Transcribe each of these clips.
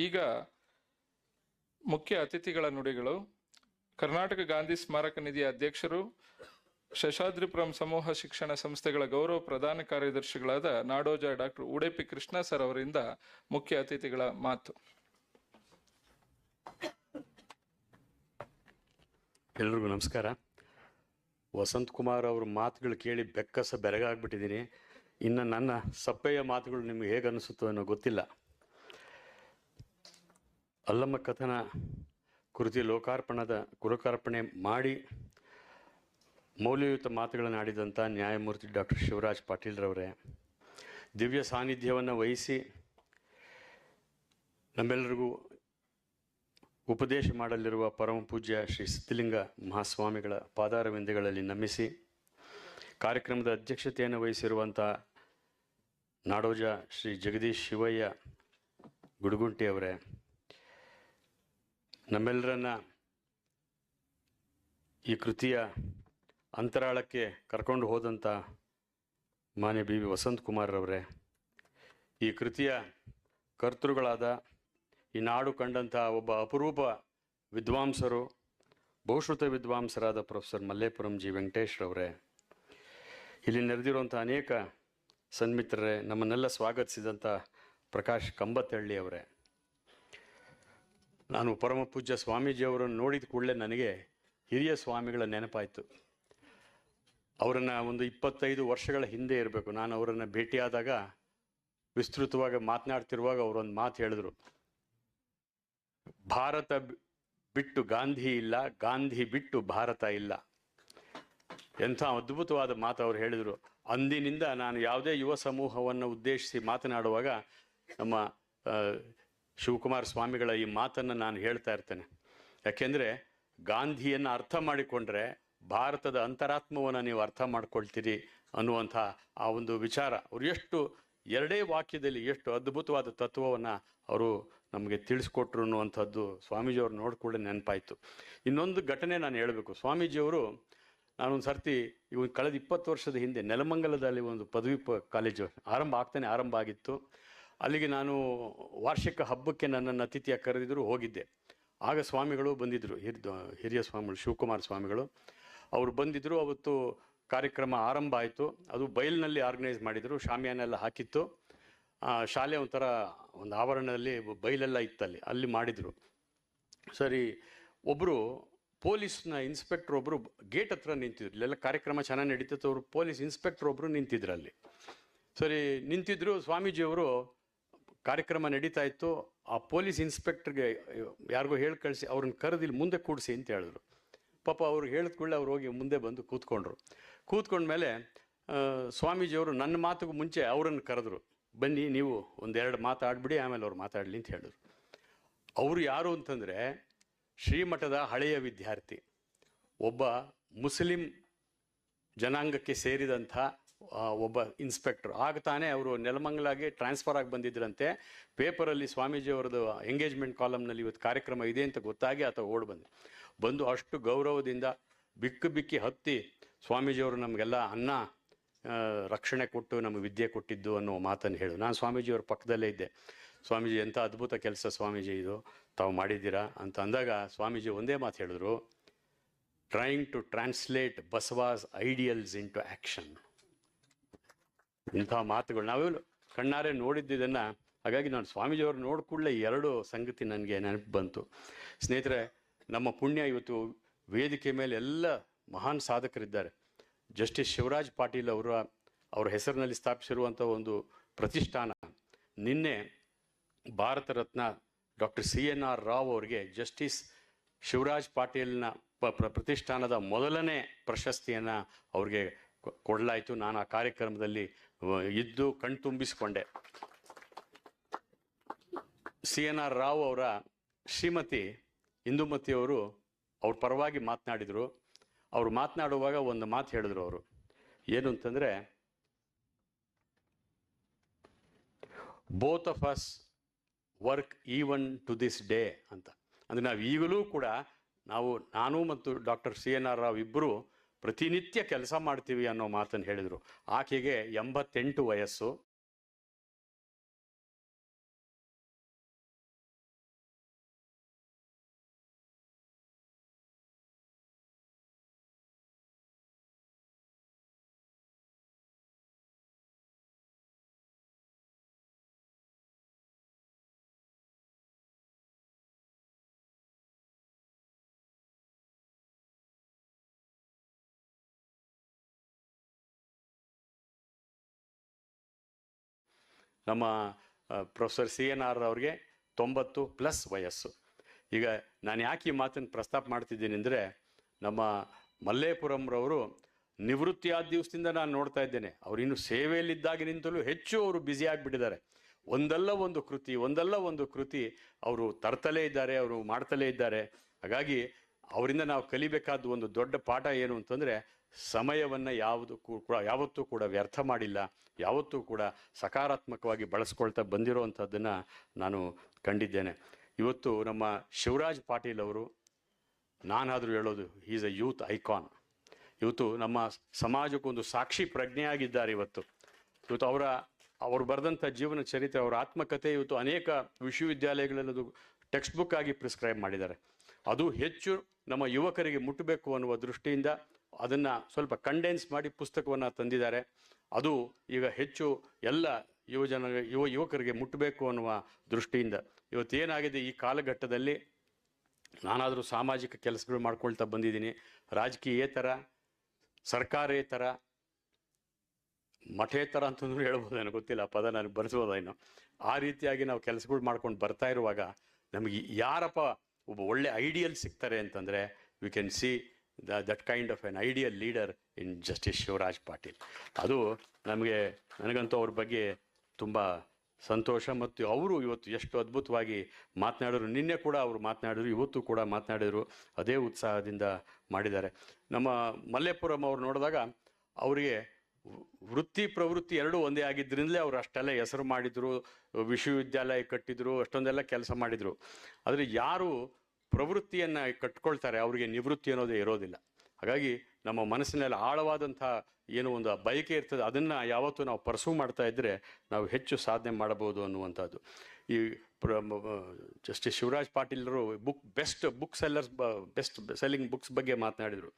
ಈಗ ಮುಖ್ಯ ಅತಿಥಿಗಳ ನುಡಿಗಳು. ಕರ್ನಾಟಕ ಗಾಂಧಿ ಸ್ಮಾರಕ ನಿಧಿಯ ಅಧ್ಯಕ್ಷರು, ಶೇಷಾದ್ರಿಪುರಂ ಸಮೂಹ ಶಿಕ್ಷಣ ಸಂಸ್ಥೆಗಳ ಗೌರವ ಪ್ರಧಾನ ಕಾರ್ಯದರ್ಶಿಗಳಾದ ನಾಡೋಜ ಡಾಕ್ಟರ್ ಉಡುಪಿ ಕೃಷ್ಣ ಸರ್ ಅವರಿಂದ ಮುಖ್ಯ ಅತಿಥಿಗಳ ಮಾತು. ಎಲ್ರಿಗೂ ನಮಸ್ಕಾರ. ವಸಂತ್ ಕುಮಾರ್ ಅವ್ರ ಮಾತುಗಳು ಕೇಳಿ ಬೆಕ್ಕಸ ಬೆರಗಾಗ್ಬಿಟ್ಟಿದ್ದೀನಿ. ಇನ್ನು ನನ್ನ ಸಪ್ಪೆಯ ಮಾತುಗಳು ನಿಮ್ಗೆ ಹೇಗೆ ಅನಿಸುತ್ತೋ ಅನ್ನೋ ಗೊತ್ತಿಲ್ಲ. ಅಲ್ಲಮ್ಮ ಕಥನ ಕೃತಿ ಲೋಕಾರ್ಪಣೆ ಮಾಡಿ ಮೌಲ್ಯಯುತ ಮಾತುಗಳನ್ನು ಆಡಿದಂಥ ನ್ಯಾಯಮೂರ್ತಿ ಡಾಕ್ಟರ್ ಶಿವರಾಜ್ ಪಾಟೀಲ್ರವರೇ, ದಿವ್ಯ ಸಾನ್ನಿಧ್ಯವನ್ನು ವಹಿಸಿ ನಮ್ಮೆಲ್ಲರಿಗೂ ಉಪದೇಶ ಮಾಡಲಿರುವ ಪರಮ ಪೂಜ್ಯ ಶ್ರೀ ಸಿದ್ಧಲಿಂಗ ಮಹಾಸ್ವಾಮಿಗಳ ಪಾದಾರವಿಂದಗಳಲ್ಲಿ ನಮಿಸಿ, ಕಾರ್ಯಕ್ರಮದ ಅಧ್ಯಕ್ಷತೆಯನ್ನು ವಹಿಸಿರುವಂಥ ನಾಡೋಜ ಶ್ರೀ ಜಗದೀಶ್ ಶಿವಯ್ಯ ಗುಡುಗುಂಟಿ ಅವರೇ, ನಮ್ಮೆಲ್ಲರನ್ನ ಈ ಕೃತಿಯ ಅಂತರಾಳಕ್ಕೆ ಕರ್ಕೊಂಡು ಹೋದಂಥ ಮಾನ್ಯ ಬಿ ವಿ ವಸಂತ್ ಕುಮಾರ್ ಅವರೇ, ಈ ಕೃತಿಯ ಕರ್ತೃಗಳಾದ ಈ ನಾಡು ಕಂಡಂಥ ಒಬ್ಬ ಅಪರೂಪ ವಿದ್ವಾಂಸರು, ಬಹುಶ್ರುತ ವಿದ್ವಾಂಸರಾದ ಪ್ರೊಫೆಸರ್ ಮಲ್ಲೇಪುರಂ ಜಿ ವೆಂಕಟೇಶ್ರವರೇ, ಇಲ್ಲಿ ನೆರೆದಿರುವಂಥ ಅನೇಕ ಸನ್ಮಿತ್ರರೇ, ನಮ್ಮನ್ನೆಲ್ಲ ಸ್ವಾಗತಿಸಿದಂಥ ಪ್ರಕಾಶ್ ಕಂಬತ್ತಳ್ಳಿ ಅವರೇ, ನಾನು ಪರಮ ಪೂಜ್ಯ ಸ್ವಾಮೀಜಿಯವರನ್ನು ನೋಡಿದ ಕೂಡಲೇ ನನಗೆ ಹಿರಿಯ ಸ್ವಾಮಿಗಳ ನೆನಪಾಯಿತು. ಅವರನ್ನು ಒಂದು 25 ವರ್ಷಗಳ ಹಿಂದೆ ಇರಬೇಕು, ನಾನು ಅವರನ್ನು ಭೇಟಿಯಾದಾಗ ವಿಸ್ತೃತವಾಗಿ ಮಾತನಾಡ್ತಿರುವಾಗ ಅವರೊಂದು ಮಾತು ಹೇಳಿದ್ರು, ಭಾರತ ಬಿಟ್ಟು ಗಾಂಧಿ ಇಲ್ಲ, ಗಾಂಧಿ ಬಿಟ್ಟು ಭಾರತ ಇಲ್ಲ. ಎಂಥ ಅದ್ಭುತವಾದ ಮಾತು ಅವ್ರು ಹೇಳಿದರು. ಅಂದಿನಿಂದ ನಾನು ಯಾವುದೇ ಯುವ ಸಮೂಹವನ್ನು ಉದ್ದೇಶಿಸಿ ಮಾತನಾಡುವಾಗ ನಮ್ಮ ಶಿವಕುಮಾರ ಸ್ವಾಮಿಗಳ ಈ ಮಾತನ್ನು ನಾನು ಹೇಳ್ತಾ ಇರ್ತೇನೆ. ಯಾಕೆಂದರೆ ಗಾಂಧಿಯನ್ನು ಅರ್ಥ ಮಾಡಿಕೊಂಡ್ರೆ ಭಾರತದ ಅಂತರಾತ್ಮವನ್ನು ನೀವು ಅರ್ಥ ಮಾಡ್ಕೊಳ್ತೀರಿ ಅನ್ನುವಂಥ ಆ ಒಂದು ವಿಚಾರ ಅವರು ಎಷ್ಟು ಎರಡೇ ವಾಕ್ಯದಲ್ಲಿ ಎಷ್ಟು ಅದ್ಭುತವಾದ ತತ್ವವನ್ನು ಅವರು ನಮಗೆ ತಿಳಿಸ್ಕೊಟ್ರು ಅನ್ನುವಂಥದ್ದು ಸ್ವಾಮೀಜಿಯವ್ರು ನೋಡಿಕೊಳ್ಳೆ ನೆನಪಾಯಿತು. ಇನ್ನೊಂದು ಘಟನೆ ನಾನು ಹೇಳಬೇಕು. ಸ್ವಾಮೀಜಿಯವರು ನಾನೊಂದು ಸರ್ತಿ ಕಳೆದ 20 ವರ್ಷದ ಹಿಂದೆ ನೆಲಮಂಗಲದಲ್ಲಿ ಒಂದು ಪದವಿ ಕಾಲೇಜು ಆರಂಭ ಆಗಿತ್ತು. ಅಲ್ಲಿಗೆ ನಾನು ವಾರ್ಷಿಕ ಹಬ್ಬಕ್ಕೆ ನನ್ನನ್ನು ಅತಿಥಿಯಾಗಿ ಕರೆದಿದ್ರು, ಹೋಗಿದ್ದೆ. ಆಗ ಸ್ವಾಮಿಗಳು ಬಂದಿದ್ದರು, ಹಿರಿಯ ಸ್ವಾಮಿಗಳು ಶಿವಕುಮಾರ ಸ್ವಾಮಿಗಳು ಅವರು ಬಂದಿದ್ದರು. ಅವತ್ತು ಕಾರ್ಯಕ್ರಮ ಆರಂಭ ಆಯಿತು. ಅದು ಬಯಲಿನಲ್ಲಿ ಆರ್ಗನೈಸ್ ಮಾಡಿದರು, ಶಾಮಿಯಾನೆಲ್ಲ ಹಾಕಿತ್ತು. ಶಾಲೆ ಒಂಥರ ಒಂದು ಆವರಣದಲ್ಲಿ ಬಯಲೆಲ್ಲ ಇತ್ತಲ್ಲಿ, ಅಲ್ಲಿ ಮಾಡಿದರು. ಸರಿ, ಒಬ್ಬರು ಪೊಲೀಸ್ನ ಇನ್ಸ್ಪೆಕ್ಟ್ರ್ ಒಬ್ಬರು ಗೇಟ್ ಹತ್ರ ನಿಂತಿದ್ರು. ಇಲ್ಲೆಲ್ಲ ಕಾರ್ಯಕ್ರಮ ಚೆನ್ನಾಗಿ ನಡೀತಿತ್ತು. ಅವರು ಪೊಲೀಸ್ ಇನ್ಸ್ಪೆಕ್ಟ್ರ್ ಒಬ್ಬರು ನಿಂತಿದ್ರು ಅಲ್ಲಿ. ಸರಿ ನಿಂತಿದ್ರು. ಸ್ವಾಮೀಜಿಯವರು ಕಾರ್ಯಕ್ರಮ ನಡೀತಾ ಇತ್ತು. ಆ ಪೊಲೀಸ್ ಇನ್ಸ್ಪೆಕ್ಟ್ರಿಗೆ ಯಾರಿಗೋ ಹೇಳಿ ಕಳಿಸಿ ಅವ್ರನ್ನ ಕರೆದು ಇಲ್ಲಿ ಮುಂದೆ ಕೂಡಿಸಿ ಅಂತ ಹೇಳಿದ್ರು. ಪಾಪ ಅವ್ರು ಹೇಳಿದ ಕೂಡಲೇ ಅವ್ರು ಹೋಗಿ ಮುಂದೆ ಬಂದು ಕೂತ್ಕೊಂಡ್ಮೇಲೆ ಸ್ವಾಮೀಜಿಯವರು ನನ್ನ ಮಾತಿಗೂ ಮುಂಚೆ ಅವರನ್ನು ಕರೆದ್ರು, ಬನ್ನಿ ನೀವು ಒಂದೆರಡು ಮಾತಾಡ್ಬಿಡಿ, ಆಮೇಲೆ ಅವ್ರು ಮಾತಾಡಲಿ ಅಂತ ಹೇಳಿದ್ರು. ಅವರು ಯಾರು ಅಂತಂದರೆ ಶ್ರೀಮಠದ ಹಳೆಯ ವಿದ್ಯಾರ್ಥಿ, ಒಬ್ಬ ಮುಸ್ಲಿಂ ಜನಾಂಗಕ್ಕೆ ಸೇರಿದಂಥ ಒಬ್ಬ ಇನ್ಸ್ಪೆಕ್ಟರ್. ಆಗ ತಾನೇ ಅವರು ನೆಲಮಂಗಲಾಗೆ ಟ್ರಾನ್ಸ್ಫರ್ ಆಗಿ ಬಂದಿದ್ದರಂತೆ. ಪೇಪರಲ್ಲಿ ಸ್ವಾಮೀಜಿಯವರದ್ದು ಎಂಗೇಜ್ಮೆಂಟ್ ಕಾಲಮ್ನಲ್ಲಿ ಇವತ್ತು ಕಾರ್ಯಕ್ರಮ ಇದೆ ಅಂತ ಗೊತ್ತಾಗಿ ಆತ ಬಂದು ಅಷ್ಟು ಗೌರವದಿಂದ ಬಿಕ್ಕಿ ಹತ್ತಿ ಸ್ವಾಮೀಜಿಯವರು ನಮಗೆಲ್ಲ ಅನ್ನ ರಕ್ಷಣೆ ಕೊಟ್ಟು ನಮಗೆ ವಿದ್ಯೆ ಕೊಟ್ಟಿದ್ದು ಅನ್ನೋ ಮಾತನ್ನು ಹೇಳು. ನಾನು ಸ್ವಾಮೀಜಿಯವ್ರ ಪಕ್ಕದಲ್ಲೇ ಇದ್ದೆ. ಸ್ವಾಮೀಜಿ ಎಂಥ ಅದ್ಭುತ ಕೆಲಸ ಸ್ವಾಮೀಜಿ ಇದು ತಾವು ಮಾಡಿದ್ದೀರಾ ಅಂತ ಅಂದಾಗ ಸ್ವಾಮೀಜಿ ಒಂದೇ ಮಾತು ಹೇಳಿದ್ರು, trying to translate Basava's ideals into action. ಇಂಥ ಮಾತುಗಳು ನಾವೆಲ್ಲ ಕಣ್ಣಾರೆ ನೋಡಿದ್ದನ್ನು. ಹಾಗಾಗಿ ನಾನು ಸ್ವಾಮೀಜಿಯವ್ರು ನೋಡ್ಕೊಳ್ಳೆ ಎರಡು ಸಂಗತಿ ನನಗೆ ನೆನಪು ಬಂತು. ಸ್ನೇಹಿತರೆ, ನಮ್ಮ ಪುಣ್ಯ ಇವತ್ತು ವೇದಿಕೆ ಮೇಲೆ ಎಲ್ಲ ಮಹಾನ್ ಸಾಧಕರಿದ್ದಾರೆ. ಜಸ್ಟಿಸ್ ಶಿವರಾಜ್ ಪಾಟೀಲ್ ಅವರ ಹೆಸರಿನಲ್ಲಿ ಸ್ಥಾಪಿಸಿರುವಂಥ ಒಂದು ಪ್ರತಿಷ್ಠಾನ ನಿನ್ನೆ ಭಾರತ ರತ್ನ ಡಾಕ್ಟರ್ CNR ರಾವ್ ಅವರಿಗೆ ಜಸ್ಟಿಸ್ ಶಿವರಾಜ್ ಪಾಟೀಲ್ನ ಪ್ರತಿಷ್ಠಾನದ ಮೊದಲನೇ ಪ್ರಶಸ್ತಿಯನ್ನು ಅವ್ರಿಗೆ ಕೊಡಲಾಯಿತು. ನಾನು ಆ ಕಾರ್ಯಕ್ರಮದಲ್ಲಿ ಇದ್ದು ಕಣ್ತುಂಬಿಸಿಕೊಂಡೆ. CNR ರಾವ್ ಅವರ ಶ್ರೀಮತಿ ಇಂದುಮತಿಯವರು ಅವ್ರ ಪರವಾಗಿ ಮಾತನಾಡಿದರು. ಅವರು ಮಾತನಾಡುವಾಗ ಒಂದು ಮಾತು ಹೇಳಿದ್ರು. ಅವರು ಏನು ಅಂತಂದರೆ, both of us work even to this day ಅಂತ. ಅಂದರೆ ನಾವು ಈಗಲೂ ಕೂಡ ನಾನು ಮತ್ತು ಡಾಕ್ಟರ್ CNR ರಾವ್ ಇಬ್ಬರು ಪ್ರತಿನಿತ್ಯ ಕೆಲಸ ಮಾಡ್ತೀವಿ ಅನ್ನೋ ಮಾತನ್ನು ಹೇಳಿದರು. ಆಕೆಗೆ 88 ವಯಸ್ಸು. ನಮ್ಮ ಪ್ರೊಫೆಸರ್ CNR ಅವ್ರಿಗೆ 90+ ವಯಸ್ಸು. ಈಗ ನಾನು ಯಾಕೆ ಈ ಮಾತನ್ನು ಪ್ರಸ್ತಾಪ ಮಾಡ್ತಿದ್ದೀನಿ ಅಂದರೆ, ನಮ್ಮ ಮಲ್ಲೇಪುರಂರವರು ನಿವೃತ್ತಿ ಆದ ದಿವಸದಿಂದ ನಾನು ನೋಡ್ತಾ ಇದ್ದೇನೆ, ಅವ್ರು ಇನ್ನು ಸೇವೆಯಲ್ಲಿದ್ದಾಗಿನಿಂದಲೂ ಹೆಚ್ಚು ಅವರು ಬ್ಯುಸಿ ಆಗಿಬಿಟ್ಟಿದ್ದಾರೆ. ಒಂದಲ್ಲ ಒಂದು ಕೃತಿ ಅವರು ತರ್ತಲೇ ಇದ್ದಾರೆ, ಅವರು ಮಾಡ್ತಲೇ ಇದ್ದಾರೆ. ಹಾಗಾಗಿ ಅವರಿಂದ ನಾವು ಕಲಿಬೇಕಾದ ಒಂದು ದೊಡ್ಡ ಪಾಠ ಏನು ಅಂತಂದರೆ, ಸಮಯವನ್ನು ಯಾವತ್ತೂ ಕೂಡ ವ್ಯರ್ಥ ಮಾಡಿಲ್ಲ, ಯಾವತ್ತೂ ಕೂಡ ಸಕಾರಾತ್ಮಕವಾಗಿ ಬಳಸ್ಕೊಳ್ತಾ ಬಂದಿರೋವಂಥದ್ದನ್ನು ನಾನು ಕಂಡಿದ್ದೇನೆ. ಇವತ್ತು ನಮ್ಮ ಶಿವರಾಜ್ ಪಾಟೀಲ್ ಅವರು, ನಾನಾದರೂ ಹೇಳೋದು, ಈಸ್ ಅ ಯೂತ್ ಐಕಾನ್. ಇವತ್ತು ನಮ್ಮ ಸಮಾಜಕ್ಕೊಂದು ಸಾಕ್ಷಿ ಪ್ರಜ್ಞೆಯಾಗಿದ್ದಾರೆ. ಇವತ್ತು ಅವರು ಬರೆದಂಥ ಜೀವನ ಚರಿತ್ರೆ, ಅವರ ಆತ್ಮಕಥೆ ಇವತ್ತು ಅನೇಕ ವಿಶ್ವವಿದ್ಯಾಲಯಗಳಲ್ಲದು ಟೆಕ್ಸ್ಟ್ ಬುಕ್ ಆಗಿ ಪ್ರಿಸ್ಕ್ರೈಬ್ ಮಾಡಿದ್ದಾರೆ. ಅದು ಹೆಚ್ಚು ನಮ್ಮ ಯುವಕರಿಗೆ ಮುಟ್ಟಬೇಕು ಅನ್ನುವ ದೃಷ್ಟಿಯಿಂದ ಅದನ್ನು ಸ್ವಲ್ಪ ಕಂಡೆನ್ಸ್ ಮಾಡಿ ಪುಸ್ತಕವನ್ನು ತಂದಿದ್ದಾರೆ. ಅದು ಈಗ ಹೆಚ್ಚು ಎಲ್ಲ ಯುವಕರಿಗೆ ಮುಟ್ಟಬೇಕು ಅನ್ನುವ ದೃಷ್ಟಿಯಿಂದ ಇವತ್ತೇನಾಗಿದೆ, ಈ ಕಾಲಘಟ್ಟದಲ್ಲಿ ನಾನಾದರೂ ಸಾಮಾಜಿಕ ಕೆಲಸಗಳು ಮಾಡ್ಕೊಳ್ತಾ ಬಂದಿದ್ದೀನಿ. ರಾಜಕೀಯೇತರ, ಸರ್ಕಾರೇತರ, ಮಠೇತರ ಅಂತಂದ್ರೂ ಹೇಳ್ಬೋದು, ನನಗೆ ಗೊತ್ತಿಲ್ಲ ಪದ, ನನಗೆ ಬರೆಸೋದೇನೋ. ಆ ರೀತಿಯಾಗಿ ನಾವು ಕೆಲಸಗಳು ಮಾಡ್ಕೊಂಡು ಬರ್ತಾ ಇರುವಾಗ ನಮಗೆ ಯಾರಪ್ಪ ಒಬ್ಬ ಒಳ್ಳೆ ಐಡಿಯಲ್ ಸಿಗ್ತಾರೆ ಅಂತಂದರೆ, we can see that kind of an ideal leader in justice Shivraj Patil. ಅದು ನನಗಂತೂ ಅವ್ರ ಬಗ್ಗೆ ತುಂಬ ಸಂತೋಷ. ಮತ್ತು ಅವರು ಇವತ್ತು ಎಷ್ಟು ಅದ್ಭುತವಾಗಿ ಮಾತನಾಡಿದ್ರು. ನಿನ್ನೆ ಕೂಡ ಅವರು ಮಾತನಾಡಿದ್ರು, ಇವತ್ತು ಕೂಡ ಮಾತನಾಡಿದರು, ಅದೇ ಉತ್ಸಾಹದಿಂದ ಮಾಡಿದ್ದಾರೆ. ನಮ್ಮ ಮಲ್ಲೇಪುರಂ ಅವ್ರು ನೋಡಿದಾಗ ಅವರಿಗೆ ವೃತ್ತಿ ಪ್ರವೃತ್ತಿ ಎರಡೂ ಒಂದೇ ಆಗಿದ್ದರಿಂದಲೇ ಅವರು ಅಷ್ಟೆಲ್ಲ ಹೆಸರು ಮಾಡಿದರು, ವಿಶ್ವವಿದ್ಯಾಲಯ ಕಟ್ಟಿದ್ರು, ಅಷ್ಟೊಂದೆಲ್ಲ ಕೆಲಸ ಮಾಡಿದರು. ಆದರೆ ಯಾರು ಪ್ರವೃತ್ತಿಯನ್ನು ಕಟ್ಕೊಳ್ತಾರೆ ಅವರಿಗೆ ನಿವೃತ್ತಿ ಅನ್ನೋದೇ ಇರೋದಿಲ್ಲ. ಹಾಗಾಗಿ ನಮ್ಮ ಮನಸ್ಸಿನಲ್ಲಿ ಆಳವಾದಂಥ ಏನೋ ಒಂದು ಬಯಕೆ ಇರ್ತದೆ, ಅದನ್ನು ಯಾವತ್ತೂ ನಾವು ಪರ್ಸೂ ಮಾಡ್ತಾ ಇದ್ದರೆ ನಾವು ಹೆಚ್ಚು ಸಾಧನೆ ಮಾಡಬಹುದು ಅನ್ನುವಂಥದ್ದು. ಈ ಜಸ್ಟಿಸ್ ಶಿವರಾಜ್ ಪಾಟೀಲರು ಬೆಸ್ಟ್ ಸೆಲ್ಲಿಂಗ್ ಬುಕ್ಸ್ ಬಗ್ಗೆ ಮಾತನಾಡಿದರು.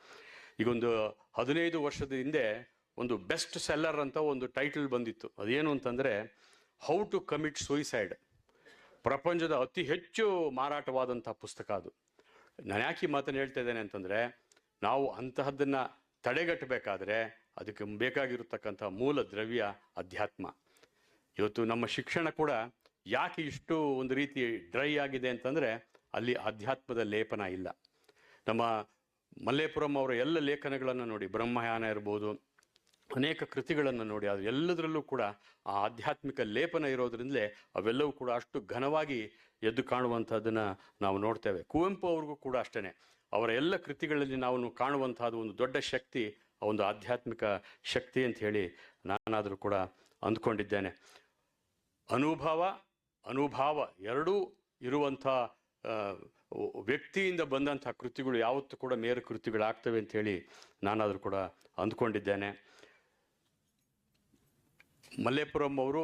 ಈಗೊಂದು 15 ವರ್ಷದ ಹಿಂದೆ ಒಂದು ಬೆಸ್ಟ್ ಸೆಲ್ಲರ್ ಅಂತ ಒಂದು ಟೈಟಲ್ ಬಂದಿತ್ತು. ಅದೇನು ಅಂತಂದರೆ, ಹೌ ಟು ಕಮಿಟ್ ಸೂಯಿಸೈಡ್. ಪ್ರಪಂಚದ ಅತಿ ಹೆಚ್ಚು ಮಾರಾಟವಾದಂಥ ಪುಸ್ತಕ ಅದು. ನಾನು ಯಾಕೆ ಈ ಮಾತನ್ನು ಹೇಳ್ತಾ ಇದ್ದೇನೆ ಅಂತಂದರೆ, ನಾವು ಅಂತಹದ್ದನ್ನು ತಡೆಗಟ್ಟಬೇಕಾದ್ರೆ ಅದಕ್ಕೆ ಬೇಕಾಗಿರತಕ್ಕಂಥ ಮೂಲ ದ್ರವ್ಯ ಅಧ್ಯಾತ್ಮ. ಇವತ್ತು ನಮ್ಮ ಶಿಕ್ಷಣ ಕೂಡ ಯಾಕೆ ಇಷ್ಟು ಒಂದು ರೀತಿ ಡ್ರೈ ಆಗಿದೆ ಅಂತಂದರೆ, ಅಲ್ಲಿ ಅಧ್ಯಾತ್ಮದ ಲೇಪನ ಇಲ್ಲ. ನಮ್ಮ ಮಲ್ಲೇಪುರಂ ಅವರ ಎಲ್ಲ ಲೇಖನಗಳನ್ನು ನೋಡಿ, ಬ್ರಹ್ಮಯಾನ ಇರ್ಬೋದು, ಅನೇಕ ಕೃತಿಗಳನ್ನು ನೋಡಿ, ಅದು ಎಲ್ಲದರಲ್ಲೂ ಕೂಡ ಆ ಆಧ್ಯಾತ್ಮಿಕ ಲೇಪನ ಇರೋದ್ರಿಂದಲೇ ಅವೆಲ್ಲವೂ ಕೂಡ ಅಷ್ಟು ಘನವಾಗಿ ಎದ್ದು ಕಾಣುವಂಥದ್ದನ್ನು ನಾವು ನೋಡ್ತೇವೆ. ಕುವೆಂಪು ಅವ್ರಿಗೂ ಕೂಡ ಅಷ್ಟೇ, ಅವರ ಎಲ್ಲ ಕೃತಿಗಳಲ್ಲಿ ನಾವು ಕಾಣುವಂಥದ್ದು ಒಂದು ದೊಡ್ಡ ಶಕ್ತಿ, ಒಂದು ಆಧ್ಯಾತ್ಮಿಕ ಶಕ್ತಿ ಅಂತ ಹೇಳಿ ನಾನಾದರೂ ಕೂಡ ಅಂದ್ಕೊಂಡಿದ್ದೇನೆ. ಅನುಭವ ಎರಡೂ ಇರುವಂಥ ವ್ಯಕ್ತಿಯಿಂದ ಬಂದಂಥ ಕೃತಿಗಳು ಯಾವತ್ತೂ ಕೂಡ ಮೇರು ಕೃತಿಗಳಾಗ್ತವೆ ಅಂಥೇಳಿ ನಾನಾದರೂ ಕೂಡ ಅಂದ್ಕೊಂಡಿದ್ದೇನೆ. ಮಲ್ಲೇಪುರಂ ಅವರು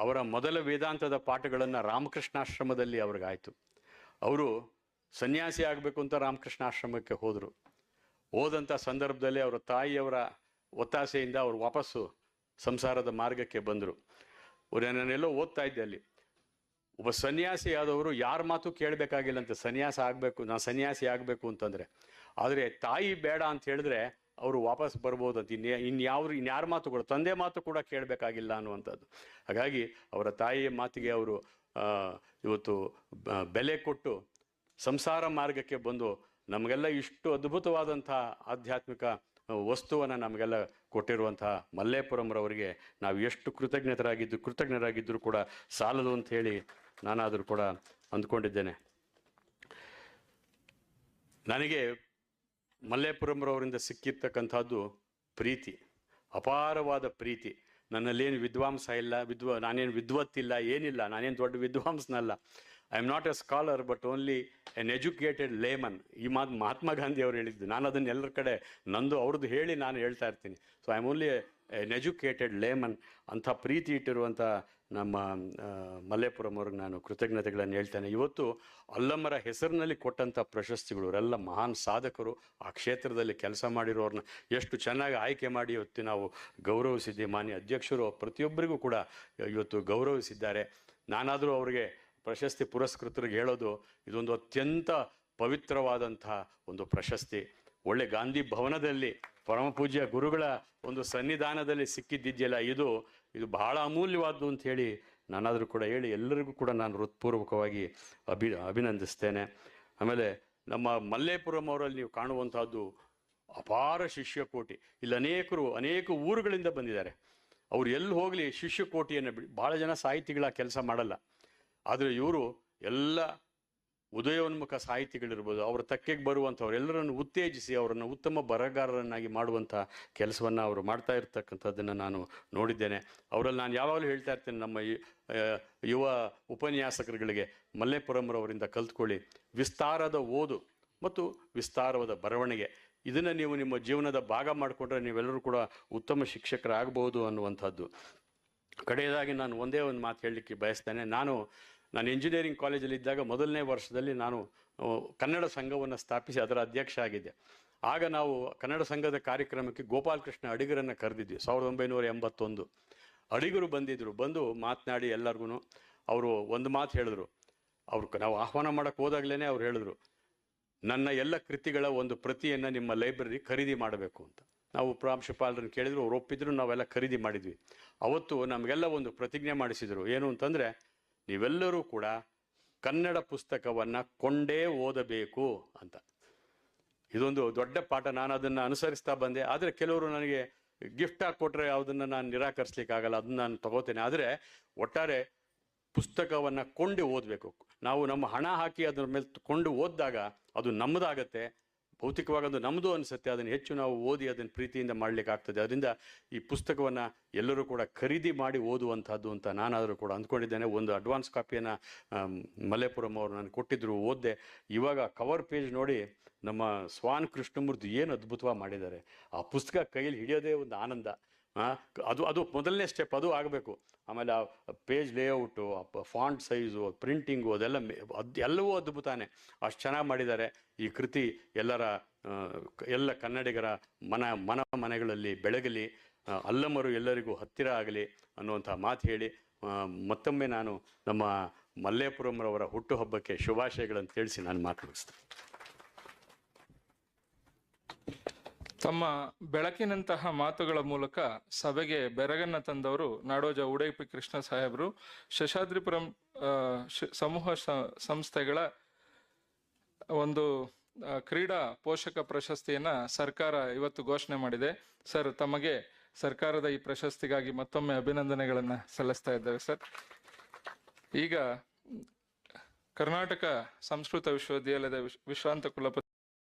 ಅವರ ಮೊದಲ ವೇದಾಂತದ ಪಾಠಗಳನ್ನು ರಾಮಕೃಷ್ಣಾಶ್ರಮದಲ್ಲಿ ಅವ್ರಿಗಾಯಿತು. ಅವರು ಸನ್ಯಾಸಿ ಆಗಬೇಕು ಅಂತ ರಾಮಕೃಷ್ಣಾಶ್ರಮಕ್ಕೆ ಹೋದರು. ಹೋದಂಥ ಸಂದರ್ಭದಲ್ಲಿ ಅವರ ತಾಯಿಯವರ ಒತ್ತಾಸೆಯಿಂದ ಅವರು ವಾಪಸ್ಸು ಸಂಸಾರದ ಮಾರ್ಗಕ್ಕೆ ಬಂದರು. ನಾನೆಲ್ಲೋ ಓದ್ತಾ ಇದ್ದೆ, ಅಲ್ಲಿ ಒಬ್ಬ ಸನ್ಯಾಸಿ ಆದವರು ಯಾರ ಮಾತು ಕೇಳಬೇಕಾಗಿಲ್ಲಂತೆ, ನಾನು ಸನ್ಯಾಸಿ ಆಗಬೇಕು ಅಂತಂದರೆ. ಆದರೆ ತಾಯಿ ಬೇಡ ಅಂತ ಹೇಳಿದ್ರೆ ಅವರು ವಾಪಸ್ ಬರ್ಬೋದಂತ, ಇನ್ಯಾರ ಮಾತುಗಳು, ತಂದೆ ಮಾತು ಕೂಡ ಕೇಳಬೇಕಾಗಿಲ್ಲ ಅನ್ನುವಂಥದ್ದು. ಹಾಗಾಗಿ ಅವರ ತಾಯಿಯ ಮಾತಿಗೆ ಅವರು ಇವತ್ತು ಬೆಲೆ ಕೊಟ್ಟು ಸಂಸಾರ ಮಾರ್ಗಕ್ಕೆ ಬಂದು ನಮಗೆಲ್ಲ ಇಷ್ಟು ಅದ್ಭುತವಾದಂಥ ಆಧ್ಯಾತ್ಮಿಕ ವಸ್ತುವನ್ನು ನಮಗೆಲ್ಲ ಕೊಟ್ಟಿರುವಂಥ ಮಲ್ಲೇಪುರಂರವರಿಗೆ ನಾವು ಎಷ್ಟು ಕೃತಜ್ಞರಾಗಿದ್ದರೂ ಕೂಡ ಸಾಲದು ಅಂತ ಹೇಳಿ ನಾನಾದರೂ ಕೂಡ ಅಂದ್ಕೊಂಡಿದ್ದೇನೆ. ನನಗೆ ಮಲ್ಲೇಪುರಂರವರಿಂದ ಸಿಕ್ಕಿರ್ತಕ್ಕಂಥದ್ದು ಪ್ರೀತಿ, ಅಪಾರವಾದ ಪ್ರೀತಿ. ನನ್ನಲ್ಲೇನು ವಿದ್ವಾಂಸ ಇಲ್ಲ, ನಾನೇನು ವಿದ್ವತ್ತಿಲ್ಲ, ಏನಿಲ್ಲ, ನಾನೇನು ದೊಡ್ಡ ವಿದ್ವಾಂಸನಲ್ಲ. I am not a scholar but only an educated layman. ಈ ಮಾತು ಮಹಾತ್ಮ ಗಾಂಧಿ ಅವರು ಹೇಳಿದ್ದು. ನಾನು ಅದನ್ನು ಎಲ್ಲರ ಕಡೆ ಅವ್ರದ್ದು ಹೇಳಿ ನಾನು ಹೇಳ್ತಾ ಇರ್ತೀನಿ. So I am only an educated layman. ಅಂಥ ಪ್ರೀತಿ ಇಟ್ಟಿರುವಂಥ ನಮ್ಮ ಮಲ್ಲೇಪುರಂ ಅವ್ರಿಗೆ ನಾನು ಕೃತಜ್ಞತೆಗಳನ್ನು ಹೇಳ್ತೇನೆ. ಇವತ್ತು ಅಲ್ಲಮ್ಮರ ಹೆಸರಿನಲ್ಲಿ ಕೊಟ್ಟಂಥ ಪ್ರಶಸ್ತಿಗಳು, ಅವರೆಲ್ಲ ಮಹಾನ್ ಸಾಧಕರು, ಆ ಕ್ಷೇತ್ರದಲ್ಲಿ ಕೆಲಸ ಮಾಡಿರೋರನ್ನ ಎಷ್ಟು ಚೆನ್ನಾಗಿ ಆಯ್ಕೆ ಮಾಡಿ ಇವತ್ತು ನಾವು ಗೌರವಿಸಿದ್ದೀವಿ. ಮಾನ್ಯ ಅಧ್ಯಕ್ಷರು ಪ್ರತಿಯೊಬ್ಬರಿಗೂ ಕೂಡ ಇವತ್ತು ಗೌರವಿಸಿದ್ದಾರೆ. ನಾನಾದರೂ ಅವರಿಗೆ ಪ್ರಶಸ್ತಿ ಪುರಸ್ಕೃತರಿಗೆ ಹೇಳೋದು, ಇದೊಂದು ಅತ್ಯಂತ ಪವಿತ್ರವಾದಂಥ ಒಂದು ಪ್ರಶಸ್ತಿ. ಒಳ್ಳೆ ಗಾಂಧಿ ಭವನದಲ್ಲಿ ಪರಮ ಪೂಜ್ಯ ಗುರುಗಳ ಒಂದು ಸನ್ನಿಧಾನದಲ್ಲಿ ಸಿಕ್ಕಿದ್ದಿದೆಯಲ್ಲ, ಇದು ಇದು ಬಹಳ ಅಮೂಲ್ಯವಾದ್ದು ಅಂತ ಹೇಳಿ ನಾನಾದರೂ ಕೂಡ ಹೇಳಿ ಎಲ್ಲರಿಗೂ ಕೂಡ ನಾನು ಹೃತ್ಪೂರ್ವಕವಾಗಿ ಅಭಿನಂದಿಸ್ತೇನೆ. ಆಮೇಲೆ ನಮ್ಮ ಮಲ್ಲೇಪುರಂ ಅವರಲ್ಲಿ ನೀವು ಕಾಣುವಂತಹದ್ದು ಅಪಾರ ಶಿಷ್ಯಕೋಟಿ. ಇಲ್ಲಿ ಅನೇಕ ಊರುಗಳಿಂದ ಬಂದಿದ್ದಾರೆ. ಅವ್ರು ಎಲ್ಲಿ ಹೋಗಲಿ ಶಿಷ್ಯಕೋಟಿಯನ್ನು ಭಾಳ ಜನ ಸಾಹಿತಿಗಳ ಕೆಲಸ ಮಾಡಲ್ಲ, ಆದರೆ ಇವರು ಎಲ್ಲ ಉದಯೋನ್ಮುಖ ಸಾಹಿತಿಗಳಿರ್ಬೋದು, ಅವರ ತಕ್ಕೆಗೆ ಬರುವಂಥವ್ರು ಎಲ್ಲರನ್ನು ಉತ್ತೇಜಿಸಿ ಅವರನ್ನು ಉತ್ತಮ ಬರಹಗಾರರನ್ನಾಗಿ ಮಾಡುವಂಥ ಕೆಲಸವನ್ನು ಅವರು ಮಾಡ್ತಾ ಇರ್ತಕ್ಕಂಥದ್ದನ್ನು ನಾನು ನೋಡಿದ್ದೇನೆ. ಅವರಲ್ಲಿ ನಾನು ಯಾವಾಗಲೂ ಹೇಳ್ತಾ ಇರ್ತೇನೆ, ನಮ್ಮ ಯುವ ಉಪನ್ಯಾಸಕರುಗಳಿಗೆ ಮಲ್ಲೇಪುರಂರವರಿಂದ ಕಲ್ತ್ಕೊಳ್ಳಿ. ವಿಸ್ತಾರದ ಓದು ಮತ್ತು ವಿಸ್ತಾರವಾದ ಬರವಣಿಗೆ, ಇದನ್ನು ನೀವು ನಿಮ್ಮ ಜೀವನದ ಭಾಗ ಮಾಡಿಕೊಂಡ್ರೆ ನೀವೆಲ್ಲರೂ ಕೂಡ ಉತ್ತಮ ಶಿಕ್ಷಕರಾಗಬಹುದು ಅನ್ನುವಂಥದ್ದು. ಕಡೆಯದಾಗಿ ನಾನು ಒಂದೇ ಒಂದು ಮಾತು ಹೇಳಲಿಕ್ಕೆ ಬಯಸ್ತೇನೆ. ನಾನು ಇಂಜಿನಿಯರಿಂಗ್ ಕಾಲೇಜಲ್ಲಿ ಇದ್ದಾಗ ಮೊದಲನೇ ವರ್ಷದಲ್ಲಿ ನಾನು ಕನ್ನಡ ಸಂಘವನ್ನು ಸ್ಥಾಪಿಸಿ ಅದರ ಅಧ್ಯಕ್ಷ ಆಗಿದ್ದೆ. ಆಗ ನಾವು ಕನ್ನಡ ಸಂಘದ ಕಾರ್ಯಕ್ರಮಕ್ಕೆ ಗೋಪಾಲಕೃಷ್ಣ ಅಡಿಗರನ್ನು ಕರೆದಿದ್ವಿ. 1981 ಅಡಿಗರು ಬಂದು ಮಾತನಾಡಿ ಎಲ್ಲರಿಗೂ ಅವರು ಒಂದು ಮಾತು ಹೇಳಿದ್ರು. ನಾವು ಆಹ್ವಾನ ಮಾಡೋಕ್ಕೆ ಹೋದಾಗಲೇ ಅವ್ರು ಹೇಳಿದ್ರು, ನನ್ನ ಎಲ್ಲ ಕೃತಿಗಳ ಒಂದು ಪ್ರತಿಯನ್ನು ನಿಮ್ಮ ಲೈಬ್ರರಿ ಖರೀದಿ ಮಾಡಬೇಕು ಅಂತ. ನಾವು ಪ್ರಾಂಶುಪಾಲರನ್ನು ಕೇಳಿದ್ರು, ಅವ್ರು ಒಪ್ಪಿದ್ರು, ನಾವೆಲ್ಲ ಖರೀದಿ ಮಾಡಿದ್ವಿ. ಅವತ್ತು ನಮಗೆಲ್ಲ ಒಂದು ಪ್ರತಿಜ್ಞೆ ಮಾಡಿಸಿದರು. ಏನು ಅಂತಂದರೆ, ನೀವೆಲ್ಲರೂ ಕೂಡ ಕನ್ನಡ ಪುಸ್ತಕವನ್ನು ಕೊಂಡೇ ಓದಬೇಕು ಅಂತ. ಇದೊಂದು ದೊಡ್ಡ ಪಾಠ. ನಾನು ಅದನ್ನು ಅನುಸರಿಸ್ತಾ ಬಂದೆ. ಆದರೆ ಕೆಲವರು ನನಗೆ ಗಿಫ್ಟ್ ಆಗಿ ಕೊಟ್ಟರೆ ಅದನ್ನು ನಾನು ನಿರಾಕರಿಸ್ಲಿಕ್ಕಾಗಲ್ಲ, ಅದನ್ನು ನಾನು ತಗೋತೇನೆ. ಆದರೆ ಒಟ್ಟಾರೆ ಪುಸ್ತಕವನ್ನು ಕೊಂಡು ಓದಬೇಕು. ನಾವು ನಮ್ಮ ಹಣ ಹಾಕಿ ಅದರ ಮೇಲೆ ಕೊಂಡು ಓದಿದಾಗ ಅದು ನಮ್ಮದಾಗತ್ತೆ, ಭೌತಿಕವಾಗಿ ಅದು ನಮ್ಮದು ಅನಿಸುತ್ತೆ. ಅದನ್ನು ಹೆಚ್ಚು ನಾವು ಓದಿ ಅದನ್ನು ಪ್ರೀತಿಯಿಂದ ಮಾಡಲಿಕ್ಕೆ ಆಗ್ತದೆ. ಅದರಿಂದ ಈ ಪುಸ್ತಕವನ್ನು ಎಲ್ಲರೂ ಕೂಡ ಖರೀದಿ ಮಾಡಿ ಓದುವಂಥದ್ದು ಅಂತ ನಾನಾದರೂ ಕೂಡ ಅಂದ್ಕೊಂಡಿದ್ದೇನೆ. ಒಂದು ಅಡ್ವಾನ್ಸ್ ಕಾಪಿಯನ್ನು ಮಲ್ಲೇಪುರಂ ಅವರು ನನಗೆ ಕೊಟ್ಟಿದ್ದರು, ಓದಿದೆ. ಇವಾಗ ಕವರ್ ಪೇಜ್ ನೋಡಿ ನಮ್ಮ ಸ್ವಾನ್ ಕೃಷ್ಣಮೂರ್ತಿ ಏನು ಅದ್ಭುತವಾಗಿ ಮಾಡಿದ್ದಾರೆ. ಆ ಪುಸ್ತಕ ಕೈಯಲ್ಲಿ ಹಿಡಿಯೋದೇ ಒಂದು ಆನಂದ. ಅದು ಮೊದಲನೇ ಸ್ಟೆಪ್, ಅದು ಆಗಬೇಕು. ಆಮೇಲೆ ಆ page layout, font size, printing, ಎಲ್ಲವೂ ಅದ್ಭುತಾನೆ. ಅಷ್ಟು ಚೆನ್ನಾಗಿ ಮಾಡಿದ್ದಾರೆ. ಈ ಕೃತಿ ಎಲ್ಲ ಕನ್ನಡಿಗರ ಮನೆಗಳಲ್ಲಿ ಬೆಳಗಲಿ, ಅಲ್ಲಮರು ಎಲ್ಲರಿಗೂ ಹತ್ತಿರ ಆಗಲಿ ಅನ್ನುವಂಥ ಮಾತು ಹೇಳಿ ಮತ್ತೊಮ್ಮೆ ನಾನು ನಮ್ಮ ಮಲ್ಲೇಪುರಂರವರ ಹುಟ್ಟುಹಬ್ಬಕ್ಕೆ ಶುಭಾಶಯಗಳನ್ನು ತಿಳಿಸಿ ನಾನು ಮಾತನಾಡಿಸ್ತೇನೆ. ತಮ್ಮ ಬೆಳಕಿನಂತಹ ಮಾತುಗಳ ಮೂಲಕ ಸಭೆಗೆ ಬೆರಗನ್ನ ತಂದವರು ನಾಡೋಜ ಉಡುಪಿ ಕೃಷ್ಣ ಸಾಹೇಬರು. ಶೇಷಾದ್ರಿಪುರಂ ಸಮೂಹ ಸಂಸ್ಥೆಗಳ ಒಂದು ಕ್ರೀಡಾ ಪೋಷಕ ಪ್ರಶಸ್ತಿಯನ್ನ ಸರ್ಕಾರ ಇವತ್ತು ಘೋಷಣೆ ಮಾಡಿದೆ. ಸರ್, ತಮಗೆ ಸರ್ಕಾರದ ಈ ಪ್ರಶಸ್ತಿಗಾಗಿ ಮತ್ತೊಮ್ಮೆ ಅಭಿನಂದನೆಗಳನ್ನ ಸಲ್ಲಿಸ್ತಾ ಇದ್ದೇವೆ ಸರ್. ಈಗ ಕರ್ನಾಟಕ ಸಂಸ್ಕೃತ ವಿಶ್ವವಿದ್ಯಾಲಯದ ವಿಶ್ರಾಂತ ಕುಲಪತಿ